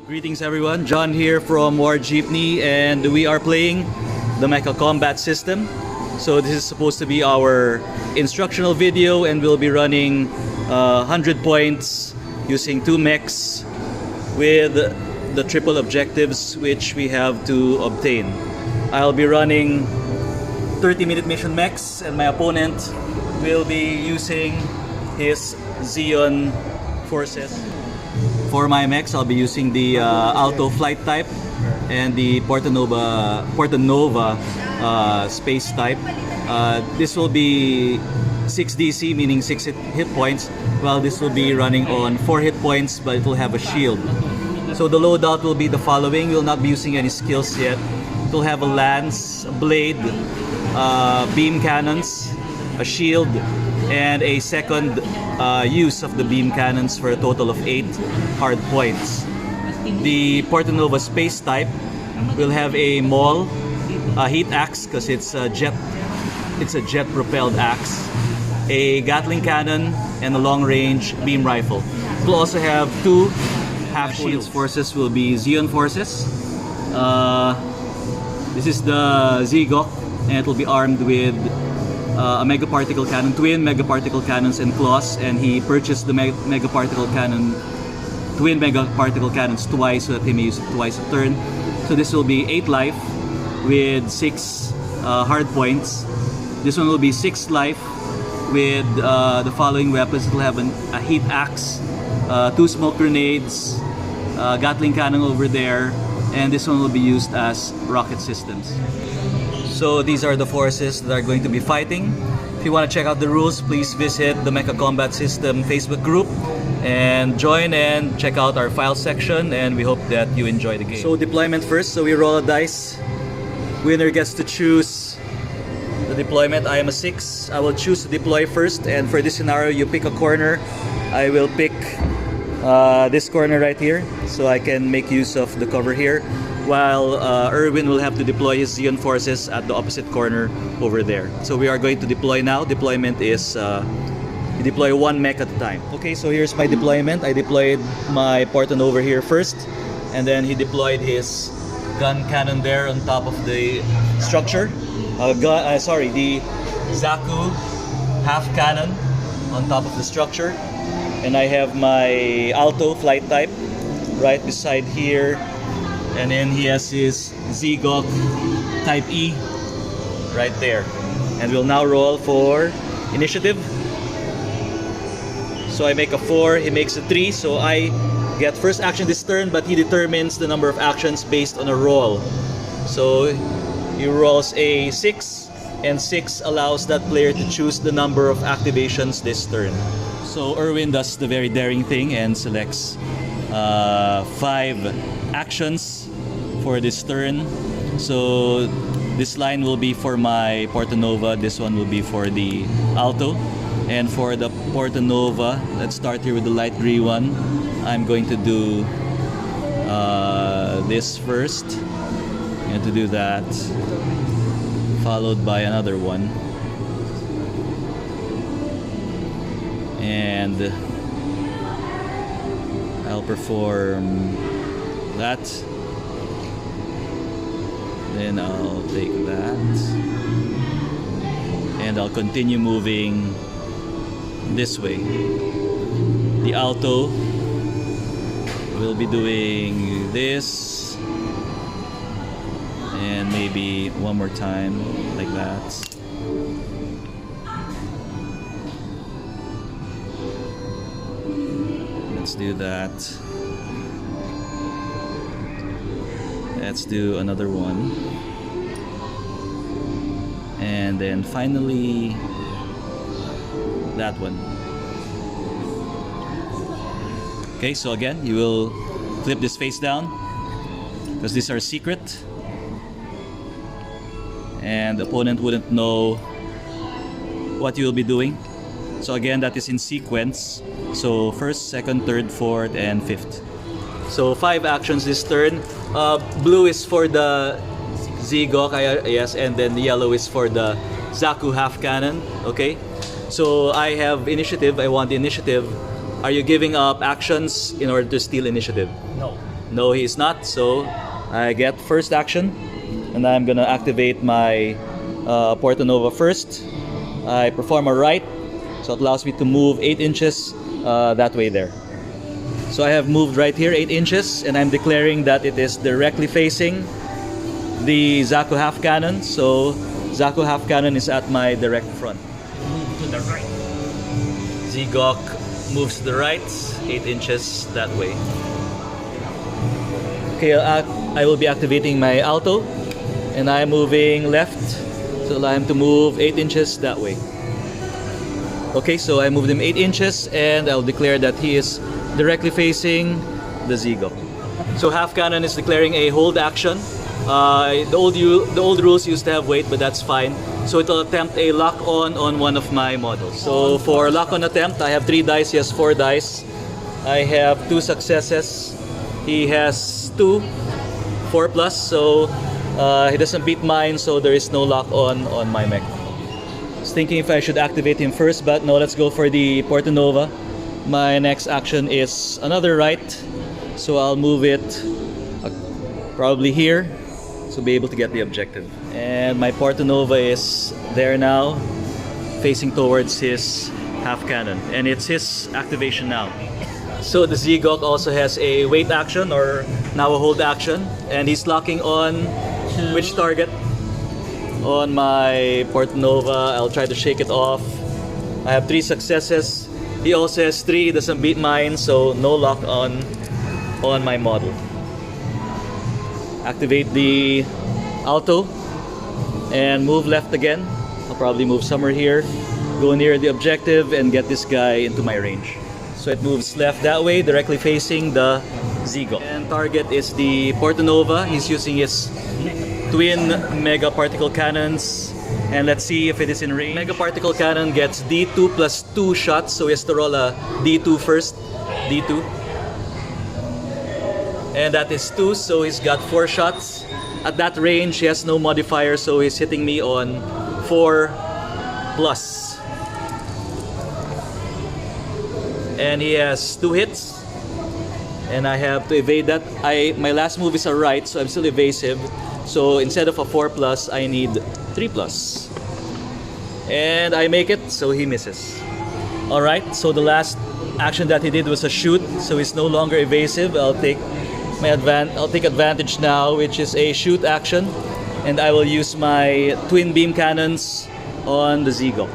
Greetings everyone, John here from War Jeepney, and we are playing the Mecha combat system. So this is supposed to be our instructional video, and we'll be running 100 points using 2 mechs with the triple objectives which we have to obtain. I'll be running 30-minute mission mechs, and my opponent will be using his Zeon forces. For my mechs, I'll be using the Alto flight type and the Portanova space type. This will be 6 DC, meaning 6 hit points, while this will be running on 4 hit points, but it will have a shield. So the loadout will be the following. We'll not be using any skills yet. It will have a lance, a blade, beam cannons, a shield, and a second use of the beam cannons for a total of 8 hard points. The Portanova space type will have a maul, a heat axe because it's a jet propelled axe, a Gatling cannon, and a long range beam rifle. It will also have 2 half shields. Forces will be Zeon forces. This is the Zegok, and it will be armed with a mega particle cannon, twin mega particle cannons and claws, and he purchased the mega particle cannon, twin mega particle cannons twice so that he may use it twice a turn. So this will be 8 life with 6 hard points. This one will be 6 life with the following weapons. It will have a heat axe, 2 smoke grenades, Gatling cannon over there, and this one will be used as rocket systems. So these are the forces that are going to be fighting. If you want to check out the rules, please visit the Mecha Combat System Facebook group and join and check out our file section, and we hope that you enjoy the game. So deployment first, so we roll a dice. Winner gets to choose the deployment. I am a 6. I will choose to deploy first, and for this scenario you pick a corner. I will pick this corner right here so I can make use of the cover here, while Erwin will have to deploy his Zeon forces at the opposite corner over there. So we are going to deploy now. Deployment is you deploy 1 mech at a time. Okay, so here's my deployment. I deployed my Portan over here first, and then he deployed his gun cannon there on top of the structure. The Zaku half cannon on top of the structure, and I have my Alto flight type right beside here. And then he has his Zegok Type E right there. And we'll now roll for initiative. So I make a 4, he makes a 3, so I get first action this turn, but he determines the number of actions based on a roll. So he rolls a 6, and 6 allows that player to choose the number of activations this turn. So Erwin does the very daring thing and selects 5 actions for this turn. So this line will be for my Portanova, this one will be for the Alto. And for the Portanova, let's start here with the light gray one. I'm going to do this first. I'm going to do that, followed by another one. And I'll perform that. Then I'll take that, and I'll continue moving this way. The Alto will be doing this, and maybe one more time like that. Let's do that. Let's do another one. And then finally that one. Okay, so again, you will flip this face down because these are secret, and the opponent wouldn't know what you will be doing. So again, that is in sequence. So first, second, third, fourth, and fifth. So 5 actions this turn. Blue is for the Zegok, yes, and then the yellow is for the Zaku half cannon. Okay, so I have initiative. I want the initiative. Are you giving up actions in order to steal initiative? No. No, he's not. So I get first action, and I'm gonna activate my Porta Nova first. I perform a right, so it allows me to move 8 inches that way there. So I have moved right here 8 inches, and I'm declaring that it is directly facing the Zaku half cannon. So Zaku half cannon is at my direct front. Move to the right. Zigok moves to the right 8 inches that way. Okay, I will be activating my Alto, and I'm moving left, so allow him to move 8 inches that way. Okay, so I moved him 8 inches, and I'll declare that he is directly facing the Zigok. So half cannon is declaring a hold action. The old rules used to have wait, but that's fine. So it'll attempt a lock on one of my models. So for lock on attempt, I have 3 dice, he has 4 dice. I have 2 successes. He has 2, 4 plus, so he doesn't beat mine, so there is no lock on my mech. I was thinking if I should activate him first, but no, let's go for the Porta Nova. My next action is another right, so I'll move it probably here to be able to get the objective. And my Porta Nova is there now, facing towards his half cannon, and it's his activation now. So the Zigok also has a wait action, or now a hold action, and he's locking on which target? On my Porta Nova. I'll try to shake it off. I have 3 successes. He also has 3, doesn't beat mine, so no lock on my model. Activate the Alto and move left again. I'll probably move somewhere here, go near the objective, and get this guy into my range. So it moves left that way, directly facing the Zigok. And target is the Porta Nova. He's using his twin Mega Particle Cannons. And let's see if it is in range. Mega Particle Cannon gets D2 plus 2 shots, so he has to roll a D2 first. D2. And that is 2, so he's got 4 shots. At that range, he has no modifier, so he's hitting me on 4 plus. And he has 2 hits, and I have to evade that. My last move is a right, so I'm still evasive. So instead of a 4 plus, I need 3 plus. And I make it, so he misses. Alright, so the last action that he did was a shoot, so he's no longer evasive. I'll take advantage now, which is a shoot action, and I will use my twin beam cannons on the Zigok.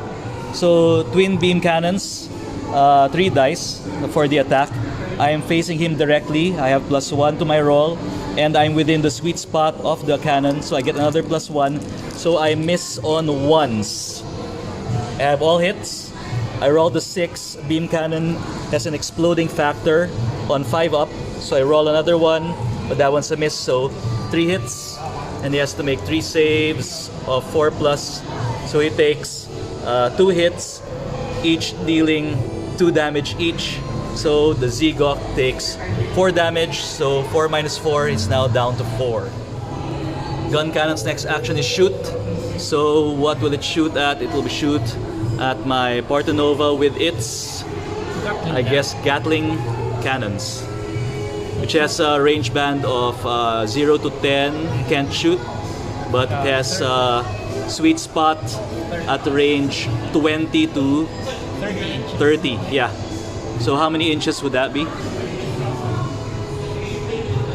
So twin beam cannons, 3 dice for the attack. I am facing him directly. I have +1 to my roll, and I'm within the sweet spot of the cannon, so I get another +1. So I miss on 1s. I have all hits. I rolled the 6. Beam cannon has an exploding factor on 5 up, so I roll another one, but that one's a miss. So 3 hits, and he has to make 3 saves of 4 plus. So he takes 2 hits, each dealing 2 damage each. So the Zigok takes 4 damage, so 4 minus 4 is now down to 4. Gun Cannon's next action is shoot. So what will it shoot at? It will be shoot at my Porta Nova with its, I guess, Gatling cannons, which has a range band of 0 to 10. Can't shoot, but it has a sweet spot at the range 20 to 30. Yeah. So how many inches would that be?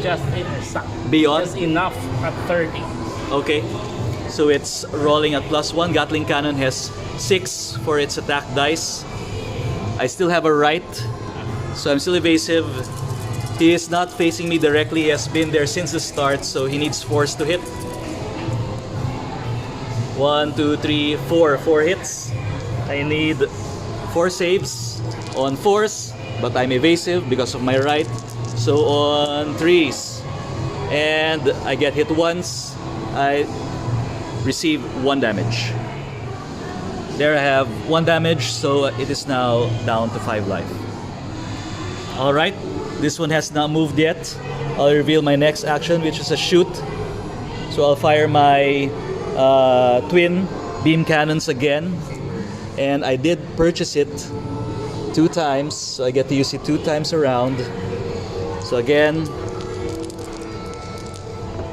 Just Beyond? Just enough at 30. Okay. So it's rolling at +1. Gatling cannon has 6 for its attack dice. I still have a right, so I'm still evasive. He is not facing me directly. He has been there since the start, so he needs force to hit. 1, 2, 3, 4. 4 hits. I need 4 saves on 4s, but I'm evasive because of my right. So on 3s, and I get hit once, I receive 1 damage. There I have 1 damage, so it is now down to 5 life. Alright, this one has not moved yet. I'll reveal my next action, which is a shoot. So I'll fire my twin beam cannons again, and I did purchase it 2 times, so I get to use it 2 times around. So again,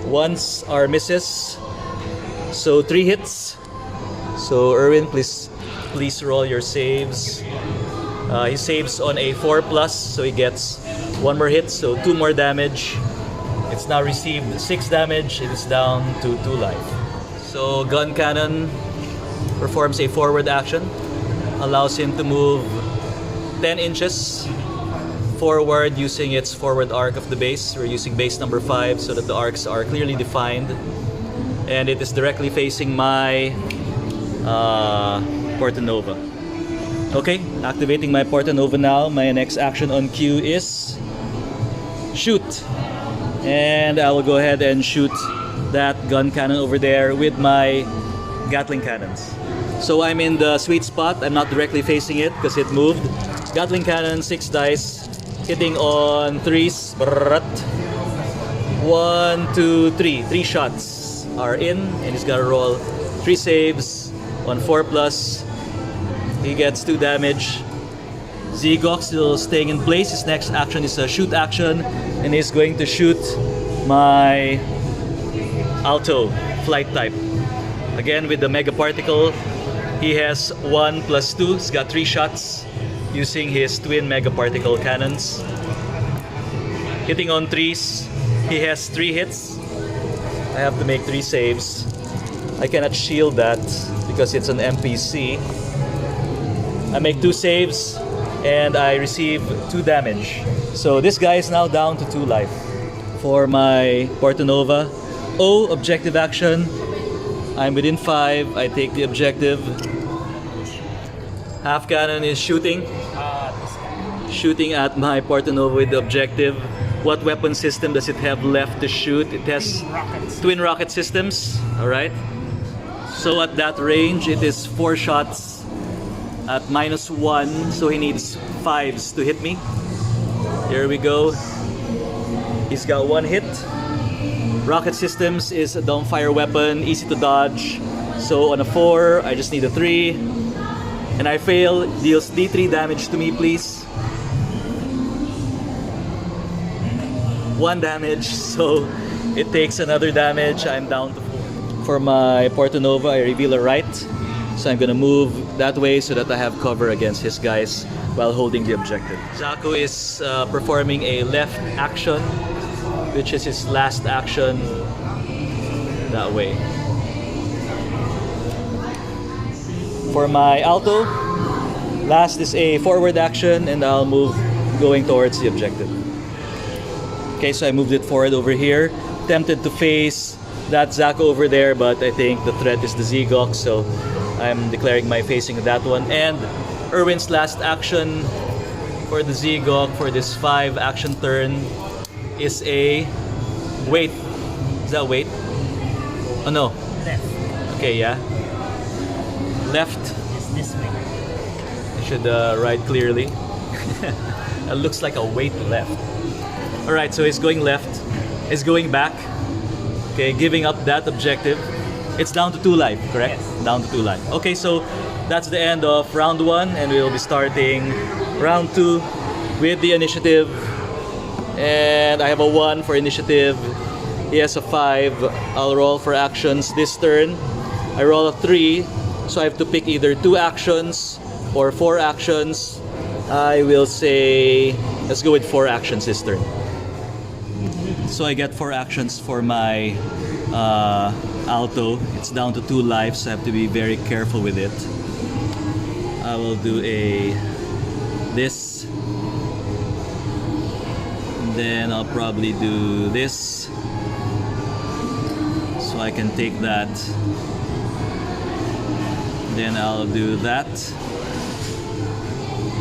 Once are misses. So 3 hits. So Erwin, please roll your saves. He saves on a 4+, so he gets 1 more hit, so 2 more damage. It's now received 6 damage. It is down to 2 life. So gun cannon performs a forward action, allows him to move 10 inches forward using its forward arc of the base. We're using base number 5 so that the arcs are clearly defined, and it is directly facing my Portanova. Okay, activating my Portanova now. My next action on cue is shoot, and I will go ahead and shoot that gun cannon over there with my Gatling cannons. So I'm in the sweet spot. I'm not directly facing it because it moved. Gatling cannon, 6 dice, hitting on 3s. 1, 2, 3. 3 shots are in, and he's got to roll 3 saves on 4+. He gets 2 damage. Zegok still staying in place. His next action is a shoot action, and he's going to shoot my Alto flight type. Again with the Mega Particle. He has 1 + 2. He's got 3 shots using his twin Mega Particle cannons. Hitting on 3s. He has 3 hits. I have to make 3 saves. I cannot shield that because it's an MPC. I make 2 saves and I receive 2 damage. So this guy is now down to 2 life. For my Portanova, objective action. I'm within 5. I take the objective. Half cannon is shooting. Shooting at my Portanova with the objective. What weapon system does it have left to shoot? It has twin rocket systems. Alright. So at that range, it is 4 shots at -1. So he needs 5s to hit me. Here we go. He's got 1 hit. Rocket systems is a dumbfire weapon, easy to dodge. So on a 4, I just need a 3. And I fail, deals D3 damage to me, please. 1 damage, so it takes another damage. I'm down to 4. For my Portanova, I reveal a right. So I'm gonna move that way so that I have cover against his guys while holding the objective. Zaku is performing a left action, which is his last action that way. For my Alto, last is a forward action, and I'll move going towards the objective. Okay, so I moved it forward over here. Tempted to face that Zaku over there, but I think the threat is the Zegok, so I'm declaring my facing of that one. And Erwin's last action for the Zegok for this 5 action turn is a wait. Is that wait? Oh no. Left. Okay, yeah. Left. Is this way. I should write clearly. It looks like a wait left. Alright, so he's going left. He's going back. Okay, giving up that objective. It's down to 2 life, correct? Yes. Down to 2 life. Okay, so that's the end of round 1, and we'll be starting round 2 with the initiative. And I have a 1 for initiative. He has a 5. I'll roll for actions this turn. I roll a 3, so I have to pick either 2 actions or 4 actions. I will say, let's go with 4 actions this turn. So I get 4 actions for my Alto. It's down to 2 lives, so I have to be very careful with it. I will do this. Then I'll probably do this, so I can take that. Then I'll do that,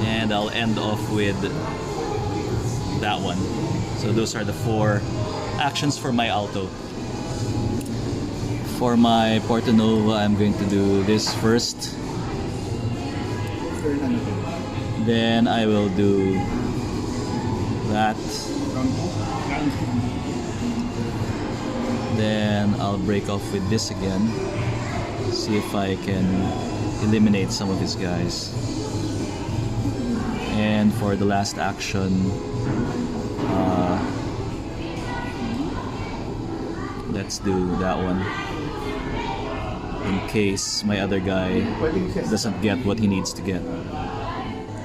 and I'll end off with that one. So those are the 4 actions for my Alto. For my Portanova, I'm going to do this first. Then I will do that. Then I'll break off with this again. See if I can eliminate some of his guys. And for the last action, let's do that one. In case my other guy doesn't get what he needs to get.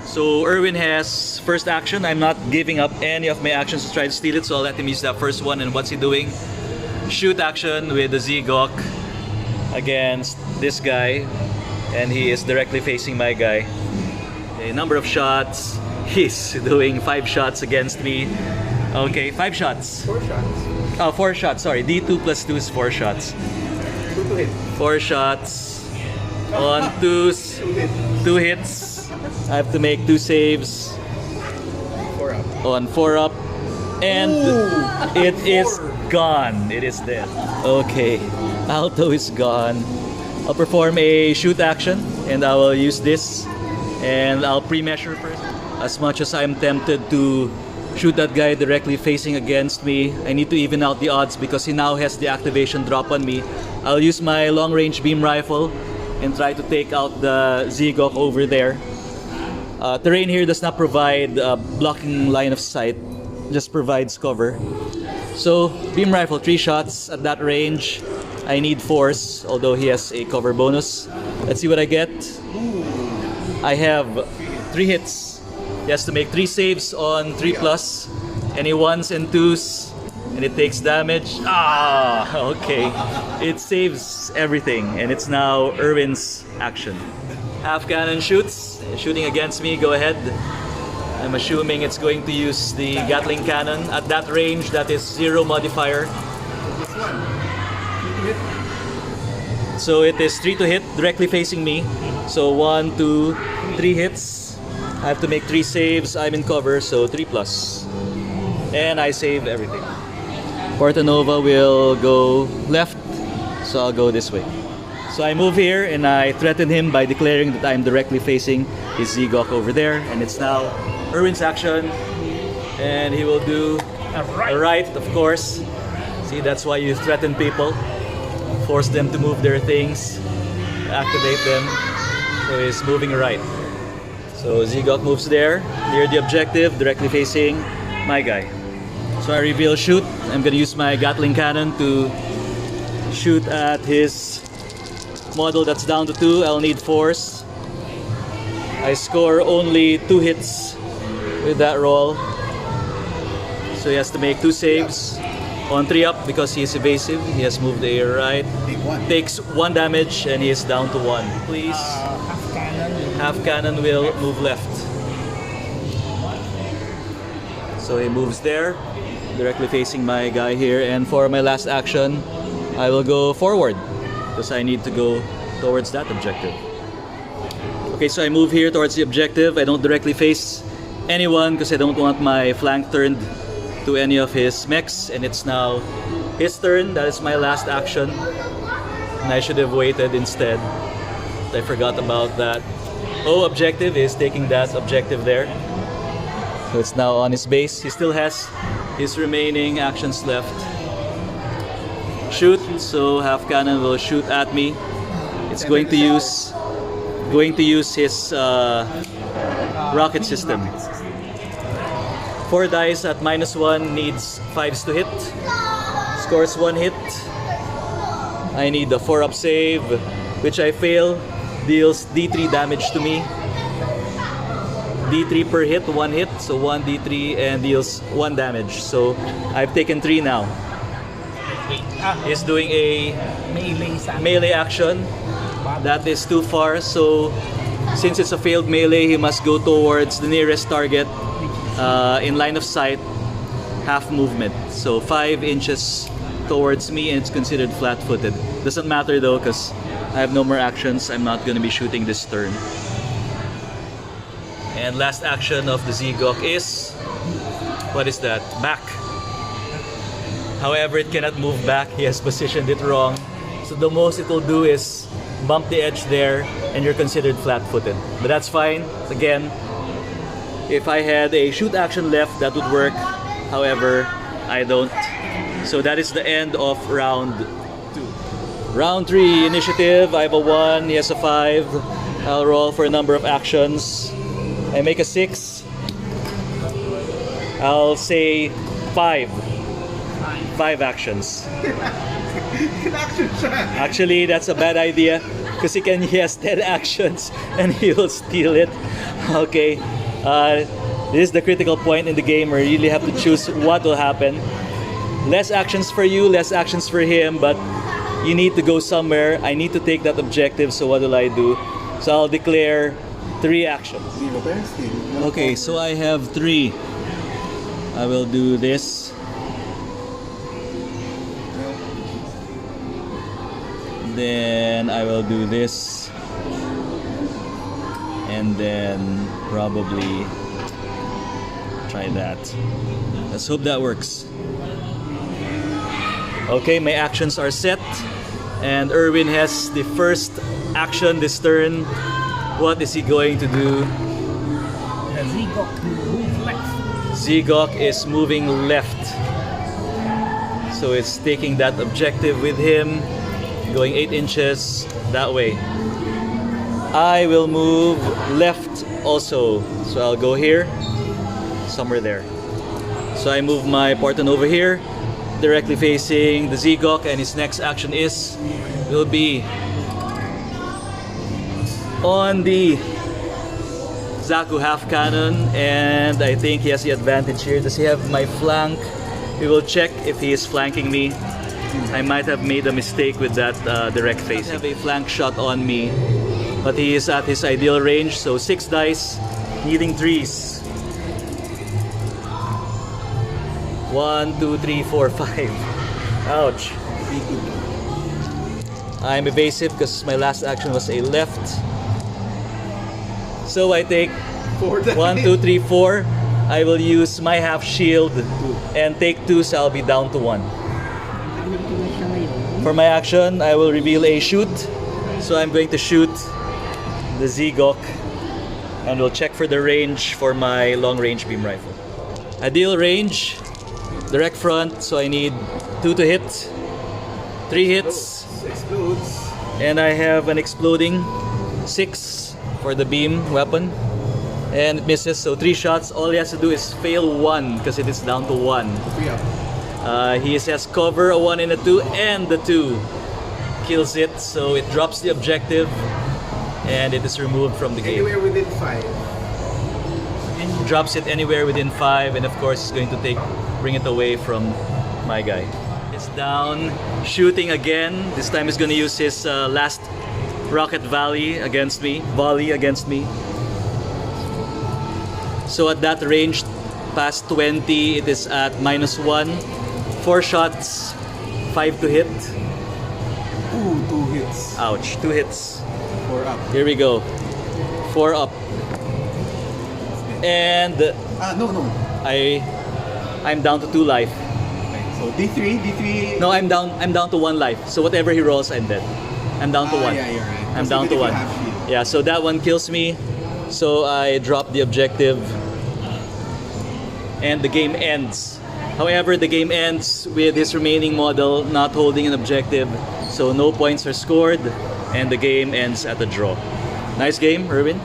So Erwin has first action. I'm not giving up any of my actions to try to steal it, so I'll let him use that first one. And what's he doing? Shoot action with the Z-Gok against this guy, and he is directly facing my guy. A number of shots. He's doing 5 shots against me. Okay, 5 shots. 4 shots. Oh, 4 shots. Sorry, D2 plus 2 is 4 shots. 2 to hit. 4 shots on 2s. 2 hits. I have to make 2 saves 4 up. on 4 up, and it is gone. It is dead. Okay, Alto is gone. I'll perform a shoot action, and I will use this, and I'll pre-measure first. As much as I'm tempted to shoot that guy directly facing against me, I need to even out the odds because he now has the activation drop on me. I'll use my long-range beam rifle and try to take out the Z-Gok over there. Terrain here does not provide blocking line of sight, just provides cover. So, beam rifle, 3 shots at that range. I need force, although he has a cover bonus. Let's see what I get. I have 3 hits. He has to make 3 saves on 3 plus. Any 1s and 2s, and it takes damage. Ah, okay. It saves everything, and it's now Erwin's action. Half cannon shoots, shooting against me. Go ahead. I'm assuming it's going to use the Gatling cannon. At that range, that is 0 modifier. This one. 3 to hit. So it is 3 to hit, directly facing me. So 1, 2, 3 hits. I have to make 3 saves. I'm in cover, so 3 plus. And I save everything. Portanova will go left, so I'll go this way. So I move here and I threaten him by declaring that I'm directly facing his Z-Gok over there. And it's now Erwin's action. And he will do a right, of course. See, that's why you threaten people. Force them to move their things, activate them. So he's moving right. So Z-Gok moves there, near the objective, directly facing my guy. So I reveal shoot. I'm gonna use my Gatling cannon to shoot at his model that's down to 2. I'll need force. I score only 2 hits with that roll. So he has to make 2 saves on 3 up because he is evasive. He has moved a right. Takes 1 damage and he is down to 1. Please. Half cannon. Half cannon will move left. So he moves there, directly facing my guy here. And for my last action, I will go forward because I need to go towards that objective. Okay, so I move here towards the objective. I don't directly face anyone because I don't want my flank turned to any of his mechs. And it's now his turn. That is my last action. And I should have waited instead. I forgot about that. O objective is taking that objective there. So it's now on his base. He still has his remaining actions left. Shoot, so half cannon will shoot at me. It's going to use his rocket system. 4 dice at -1 needs 5s to hit. Scores 1 hit. I need the 4-up save, which I fail. Deals D3 damage to me. D3 per hit, 1 hit, so 1 D3 and deals 1 damage. So I've taken 3 now. He's doing a melee action. That is too far, so since it's a failed melee, he must go towards the nearest target in line of sight, half movement. So 5 inches towards me and it's considered flat-footed. Doesn't matter though because I have no more actions. I'm not going to be shooting this turn. And last action of the Z-Gok is... what is that? Back. However, it cannot move back. He has positioned it wrong. So the most it will do is bump the edge there and you're considered flat-footed. But that's fine. Again, if I had a shoot action left, that would work. However, I don't. So that is the end of round 2. Round 3 initiative. I have a 1, he has a 5. I'll roll for a number of actions. I make a 6. I'll say 5. 5 actions. In action siya. Actually, that's a bad idea because he has 10 actions and he will steal it. Okay, this is the critical point in the game where you really have to choose what will happen. Less actions for you, less actions for him, but you need to go somewhere. I need to take that objective, so what will I do? So I'll declare 3 actions. Okay, so I have 3. I will do this. Then I will do this. And then probably try that. Let's hope that works. Okay, my actions are set. And Erwin has the first action this turn. What is he going to do? The Zeok moves left. Zeok is moving left. So it's taking that objective with him, going 8 inches that way. I will move left also. So I'll go here, somewhere there. So I move my Porton over here, directly facing the Zeok, and his next action will be on the Zaku half cannon, and I think he has the advantage here. Does he have my flank? We will check if he is flanking me. I might have made a mistake with that direct face. I have a flank shot on me, but he is at his ideal range, so 6 dice, needing 3s. 1, 2, 3, 4, 5. Ouch. I'm evasive because my last action was a left. So I take 1, 2, 3, 4. I will use my half shield and take 2, so I'll be down to 1. For my action, I will reveal a shoot. So I'm going to shoot the Zeok, and we'll check for the range for my long range beam rifle. Ideal range, direct front, so I need 2 to hit, 3 hits, Explodes. and I have an exploding 6 for the beam weapon, and it misses, so 3 shots. All he has to do is fail 1 because it is down to 1. 3 up. He has cover, a 1 and a 2, and the 2 kills it, so it drops the objective and it is removed from the game. Anywhere within 5. Drops it anywhere within 5, and of course it's going to bring it away from my guy. It's down, shooting again. This time he's going to use his last rocket volley against me. So at that range, past 20, it is at -1. 4 shots, 5 to hit. Ooh, 2 hits. Ouch, 2 hits. 4 up. Here we go. 4 up. And No. I'm down to 2 life. So D3. No, I'm down to 1 life. So whatever he rolls, I'm dead. I'm down to 1. Yeah, you're right. I'm Because down to even if 1. you have shield. Yeah, so that one kills me. So I drop the objective. And the game ends. However, the game ends with his remaining model not holding an objective. So no points are scored. And the game ends at a draw. Nice game, Erwin.